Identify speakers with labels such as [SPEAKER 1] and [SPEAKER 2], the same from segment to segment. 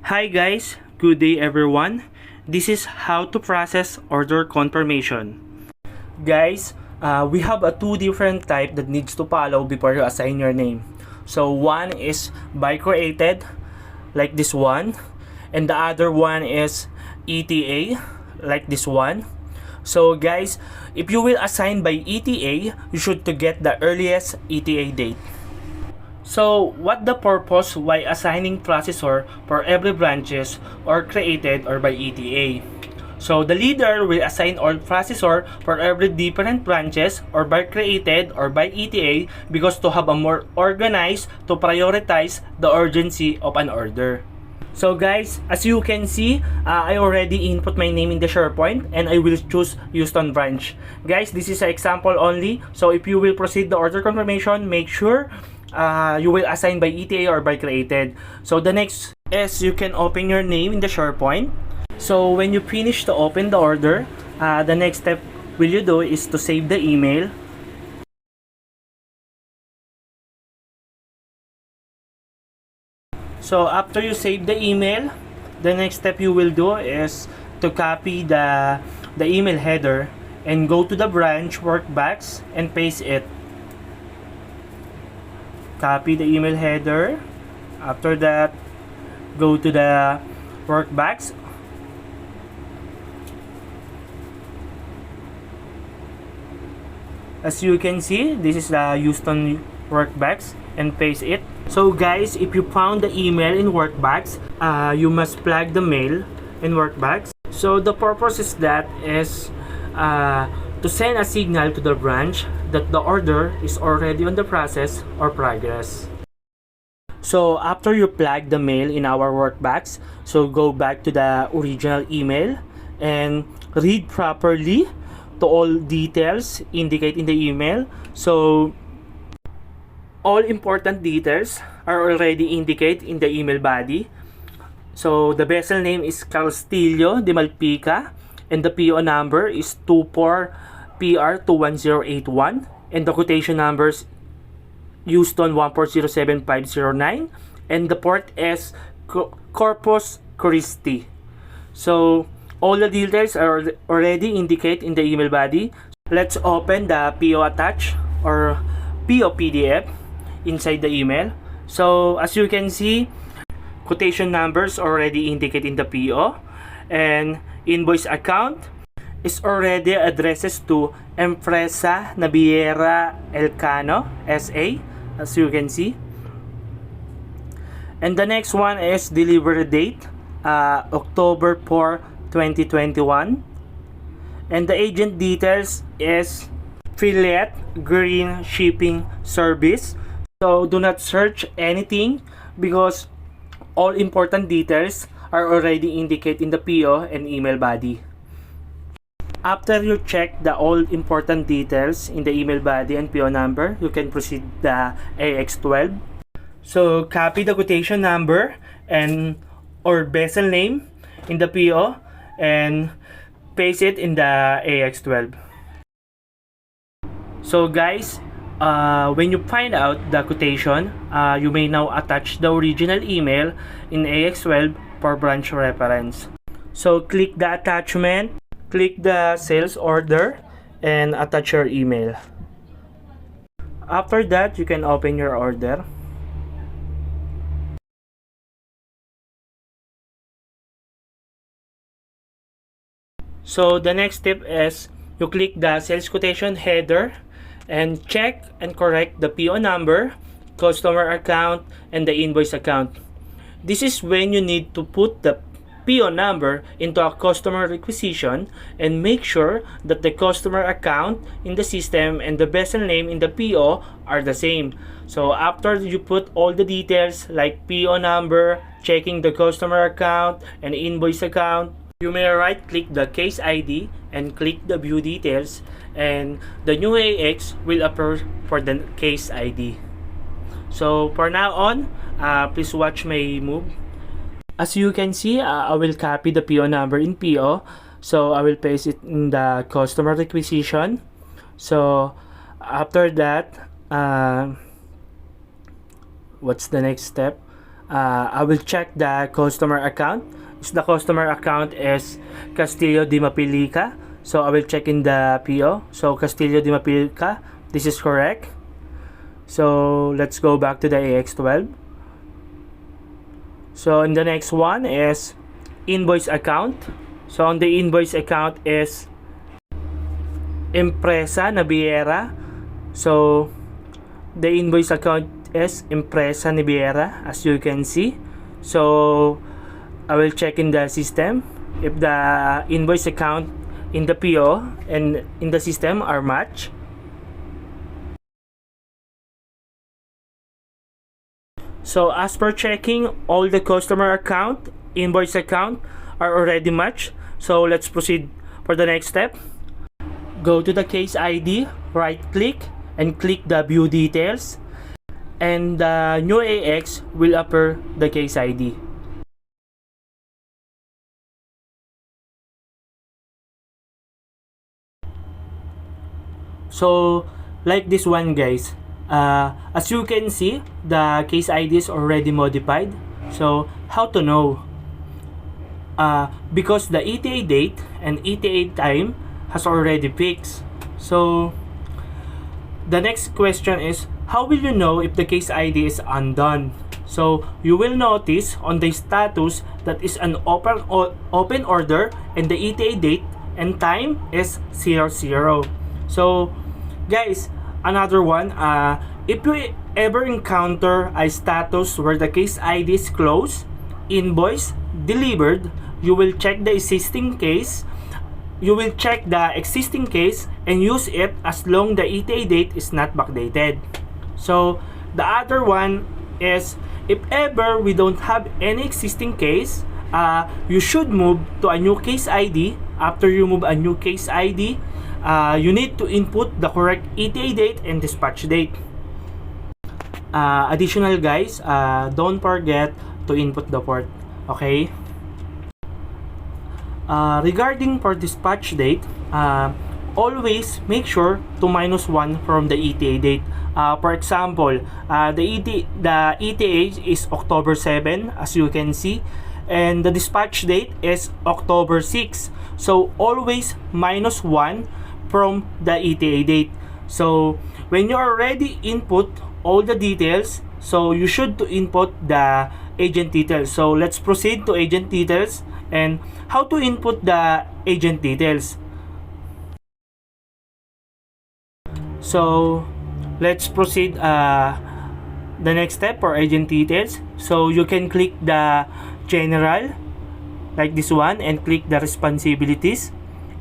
[SPEAKER 1] Hi guys, good day everyone. This is how to process order confirmation. Guys, we have a two different type that needs to follow before you assign your name. So one is by created, like this one, and the other one is ETA, like this one. So guys, if you will assign by ETA, you should to get the earliest ETA date. So, what the purpose why assigning processor for every branches or created or by ETA? So, the leader will assign all processor for every different branches or by created or by ETA because to have a more organized to prioritize the urgency of an order. So guys, as you can see, I already input my name in the SharePoint and I will choose Houston branch. Guys, this is an example only. So if you will proceed the order confirmation, make sure you will assign by ETA or by created. So the next is you can open your name in the SharePoint. So when you finish to open the order, the next step will you do is to save the email. So after you save the email, the next step you will do is to copy the email header and go to the branch workbox and paste it. Copy the email header. After that, go to the workbox. As you can see, this is the Houston workbox and paste it. So guys, if you found the email in workbox, you must plug the mail in workbox. So the purpose is that is to send a signal to the branch that the order is already on the process or progress. So after you plug the mail in our workbox, so go back to the original email and read properly to all details indicate in the email. So all important details are already indicated in the email body. So the vessel name is Castillo de Malpica and the PO number is 24PR21081 and the quotation numbers Houston 1407509 and the port is Corpus Christi. So all the details are already indicated in the email body. Let's open the PO attach or PO PDF inside the email. So as you can see, quotation numbers already indicate in the PO and invoice account is already addresses to Empresa Naviera Elcano SA, as you can see. And the next one is delivery date, October 4, 2021. And the agent details is Philippe Green Shipping Service. So do not search anything because all important details are already indicated in the PO and email body. After you check the all important details in the email body and PO number, you can proceed the AX12. So copy the quotation number and or vessel name in the PO and paste it in the AX12. So guys, when you find out the quotation, you may now attach the original email in AX12 for branch reference. So click the attachment, click the sales order, and attach your email. After that, you can open your order. So the next step is you click the sales quotation header and check and correct the PO number, customer account, and the invoice account. This is when you need to put the PO number into a customer requisition and make sure that the customer account in the system and the vessel name in the PO are the same. So after you put all the details like PO number, checking the customer account and invoice account, you may right click the case ID and click the view details and the new AX will appear for the case ID. So for now on, please watch my move. As you can see, I will copy the PO number in PO. So I will paste it in the customer requisition. So after that, what's the next step? I will check the customer account. If the customer account is Castillo Di Mapilica, so I will check in the PO. So Castillo Di Mapilica, this is correct. So let's go back to the AX12. So in the next one is invoice account. So on the invoice account is Empresa Naviera. So the invoice account is Empresa Naviera, as you can see. So I will check in the system if the invoice account in the PO and in the system are matched. So as per checking, all the customer account, invoice account are already matched. So let's proceed for the next step. Go to the case ID, right click and click the view details, and the new AX will appear the case ID. So like this one, guys, as you can see, the case ID is already modified. So how to know? Because the ETA date and ETA time has already fixed. So the next question is, how will you know if the case ID is undone? So you will notice on the status that is an open order and the ETA date and time is 00. So guys, another one, if you ever encounter a status where the case ID is closed, invoice, delivered, you will check the existing case. You will check the existing case and use it as long the ETA date is not backdated. So the other one is, if ever we don't have any existing case, you should move to a new case ID. After you move a new case ID, you need to input the correct ETA date and dispatch date. Additional guys, don't forget to input the port. Okay? Regarding for dispatch date, always make sure to -1 from the ETA date. For example, the ETA is October 7, as you can see, and the dispatch date is October 6. So always -1 from the ETA date. So when you already input all the details, so you should to input the agent details. So let's proceed to agent details and how to input the agent details. So let's proceed the next step for agent details. So you can click the general like this one and click the responsibilities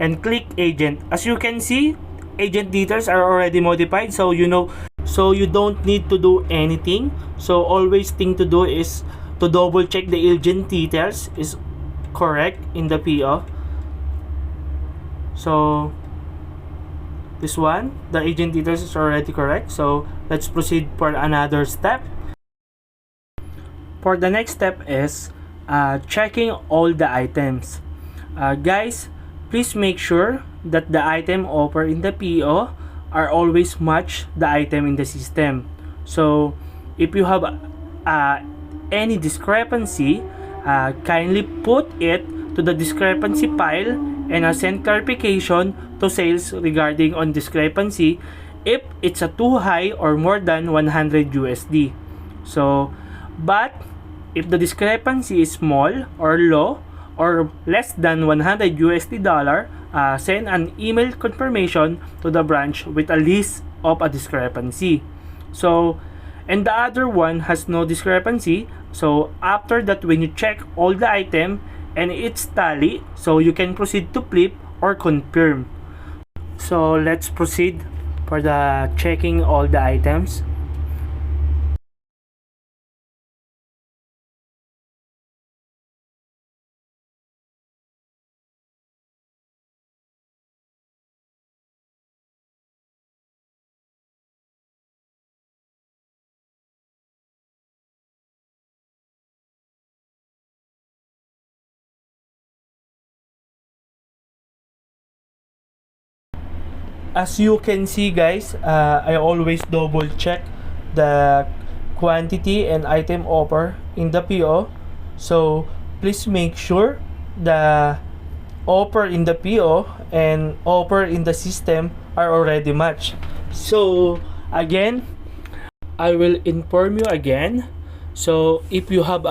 [SPEAKER 1] and click agent. As you can see, agent details are already modified, so you know, so you don't need to do anything. So always thing to do is to double check the agent details is correct in the PO. So this one, the agent details is already correct. So let's proceed for another step. For the next step is checking all the items. Guys, please make sure that the item offered in the PO are always match the item in the system. So if you have any discrepancy, kindly put it to the discrepancy file and send clarification to sales regarding on discrepancy if it's a too high or more than 100 USD. So, but if the discrepancy is small or low or less than 100 USD dollar, send an email confirmation to the branch with a list of a discrepancy. So, and the other one has no discrepancy. So after that, when you check all the item and it's tally, so you can proceed to flip or confirm. So let's proceed for the checking all the items. As you can see guys, I always double check the quantity and item offer in the PO. So please make sure the offer in the PO and offer in the system are already matched. So again, I will inform you again. So if you have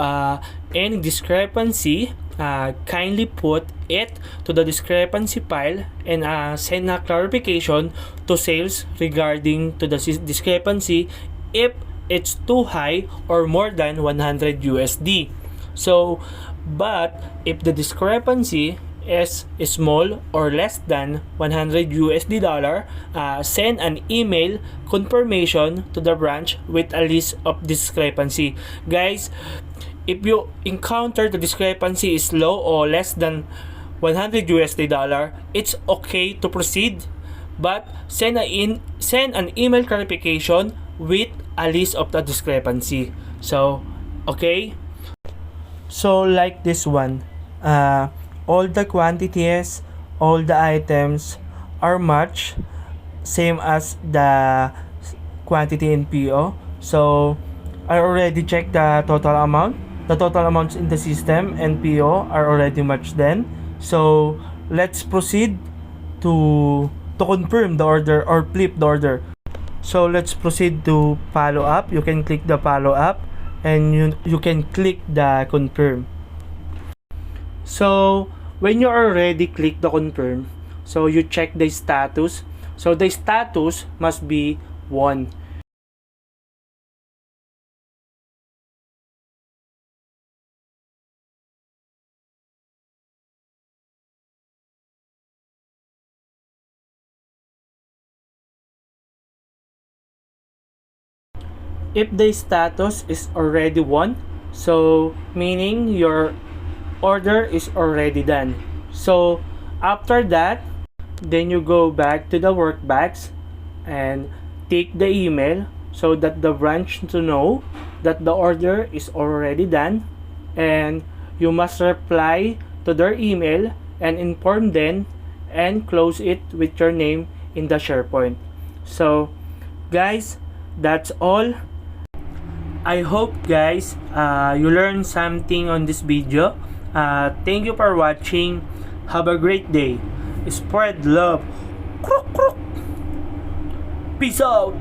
[SPEAKER 1] any discrepancy, kindly put it to the discrepancy file and send a clarification to sales regarding to the discrepancy if it's too high or more than 100 USD. So, but if the discrepancy is small or less than 100 USD dollar, send an email confirmation to the branch with a list of discrepancy. Guys, if you encounter the discrepancy is low or less than 100 USD dollar, it's okay to proceed, but send an email clarification with a list of the discrepancy. So, okay? So like this one, all the quantities, all the items are matched, same as the quantity in PO. So I already checked the total amount. The total amounts in the system and PO are already matched then. So let's proceed to confirm the order or flip the order. So let's proceed to follow up. You can click the follow up and you can click the confirm. So when you already click the confirm, so you check the status. So the status must be 1. If the status is already 1, so meaning your order is already done. So after that, then you go back to the workbox and take the email so that the branch to know that the order is already done, and you must reply to their email and inform them and close it with your name in the SharePoint. So guys, that's all. I hope guys you learned something on this video. Thank you for watching. Have a great day. Spread love. Peace out.